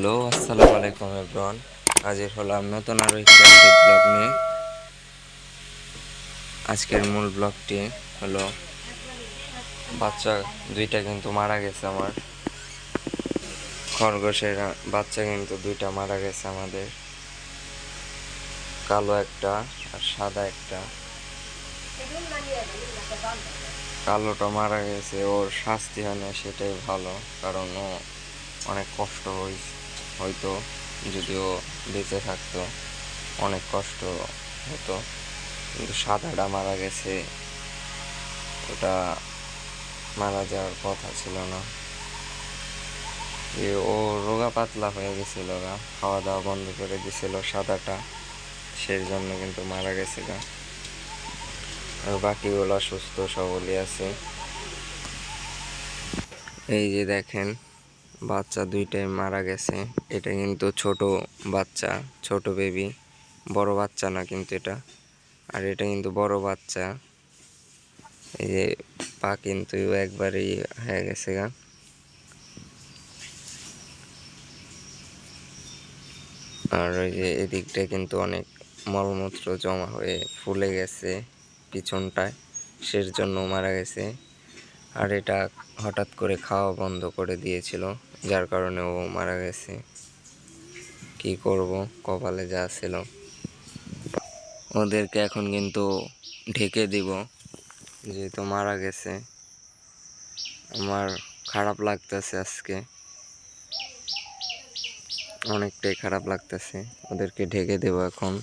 Hello, আসসালামু আলাইকুম everyone. হাজির হলাম নতুন আরও একটি আপডেট ব্লগ নিয়ে। আজকের মূল ব্লগটি হলো বাচ্চা দুইটা কিন্তু মারা গেছে আমার। খরগোশের বাচ্চা কিন্তু দুইটা মারা গেছে আমাদের, কালো একটা আর সাদা একটা। কালোটা মারা গেছে, ওর শাস্তি হয় না সেটাই ভালো, কারণ ও অনেক কষ্ট হইতো। যদিও বেঁচে থাকতো অনেক কষ্ট হতো, কিন্তু সাদাটা মারা গেছে, ওটা মারা যাওয়ার কথা ছিল না। ও রোগা পাতলা হয়ে গেছিল, খাওয়া দাওয়া বন্ধ করে দিছিল সাদাটা, সেই জন্য কিন্তু মারা গেছিল। আর বাকিগুলো সুস্থ সবলই আছে। এই যে দেখেন, বাচ্চা দুইটাই মারা গেছে। এটা কিন্তু ছোট বাচ্চা, ছোট বেবি, বড় বাচ্চা না কিন্তু এটা। আর এটা কিন্তু বড় বাচ্চা। এই যে পা কিন্তু একবারেই হয়ে গেছে আর ওই যে এদিকটা কিন্তু অনেক মলমূত্র জমা হয়ে ফুলে গেছে পিছনটায়, সের জন্য মারা গেছে। আর এটা হঠাৎ করে খাওয়া বন্ধ করে দিয়েছিল, যার কারণে ও মারা গেছে। কি করব, কপালে যা ছিল। ওদেরকে এখন কিন্তু ঢেকে দিব, যেহেতু মারা গেছে। আমার খারাপ লাগতেছে আজকে, অনেকটাই খারাপ লাগতেছে। ওদেরকে ঢেকে দেব এখন।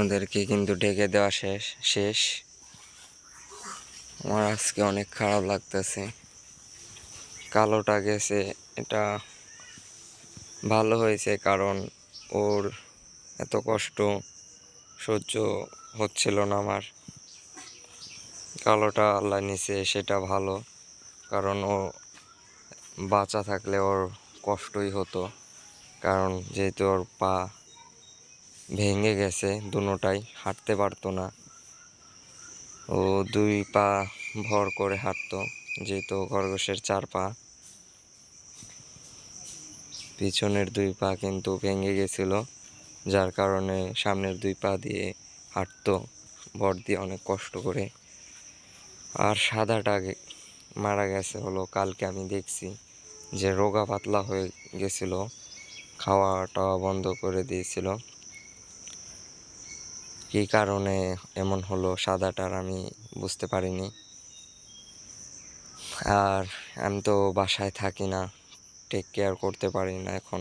ওদেরকে কিন্তু ঢেকে দেওয়া শেষ। আমার আজকে অনেক খারাপ লাগতেছে। কালোটা গেছে, এটা ভালো হয়েছে, কারণ ওর এত কষ্ট সহ্য হচ্ছিল না আমার। কালোটা আল্লাহ নিছে, সেটা ভালো, কারণ ও বাঁচা থাকলে ওর কষ্টই হতো। কারণ যেহেতু ওর পা ভেঙে গেছে, দুটোটাই হাঁটতে পারতো না। ও দুই পা ভর করে হাঁটতো, যেহেতু খরগোশের 4 পা। পিছনের 2 পা কিন্তু ভেঙে গেছিল, যার কারণে সামনের 2 পা দিয়ে হাঁটতো ভর দিয়ে অনেক কষ্ট করে। আর সাদাটা মারা গেছে হলো, কালকে আমি দেখছি যে রোগা পাতলা হয়ে গেছিল, খাওয়া টাওয়া বন্ধ করে দিয়েছিল। কী কারণে এমন হলো সাদাটার আমি বুঝতে পারিনি। আর আমি তো বাসায় থাকি না, টেক কেয়ার করতে পারি না এখন,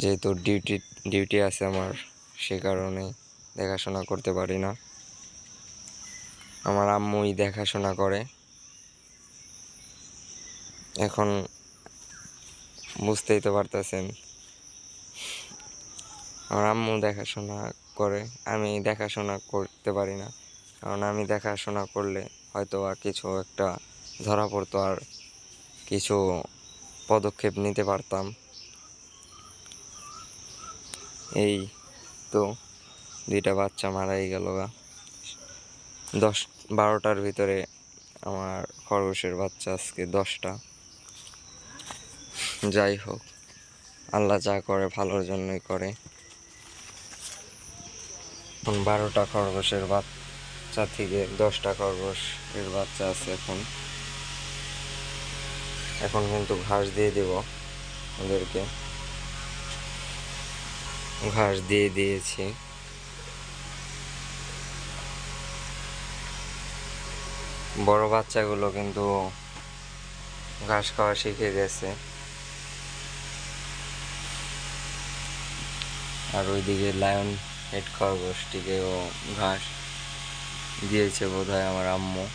যেহেতু ডিউটি আছে আমার, সে কারণে দেখাশোনা করতে পারি না। আমার আম্মুই দেখাশোনা করে। এখন বুঝতেই তো পারতেছেন, আমার আম্মু দেখাশোনা করে, আমি দেখাশোনা করতে পারি না। কারণ আমি দেখাশোনা করলে হয়তো কিছু একটা ধরা পড়তো, আর কিছু পদক্ষেপ নিতে পারতাম। এই তো 2টা বাচ্চা মারাই গেল 10-12টার ভিতরে। আমার খরগোশের বাচ্চা আজকে 10টা। যাই হোক, আল্লাহ যা করে ভালোর জন্যই করে। এখন 12টা খরগোশের বাচ্চা থেকে 10টা খরগোশের বাচ্চা আছে এখন কিন্তু ঘাস দিয়ে দেব ওদেরকে। ঘাস দিয়ে দিয়েছি। বড় বাচ্চাগুলো কিন্তু ঘাস খাওয়া শিখে গেছে। আর ওইদিকে লায়ন হেড খরগোশটিকেও ঘাস দিয়েছে বোধহয় আমার আম্মু।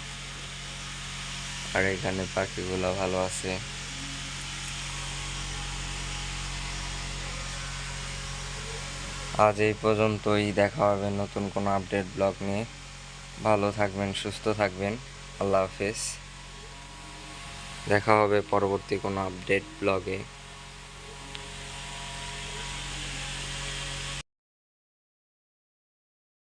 আর এখানে পাখিগুলো ভালো আছে। আজ এই পর্যন্তই, দেখা হবে নতুন কোনো আপডেট ব্লগ নিয়ে। ভালো থাকবেন, সুস্থ থাকবেন। আল্লাহ হাফেজ। দেখা হবে পরবর্তী কোনো আপডেট ব্লগে।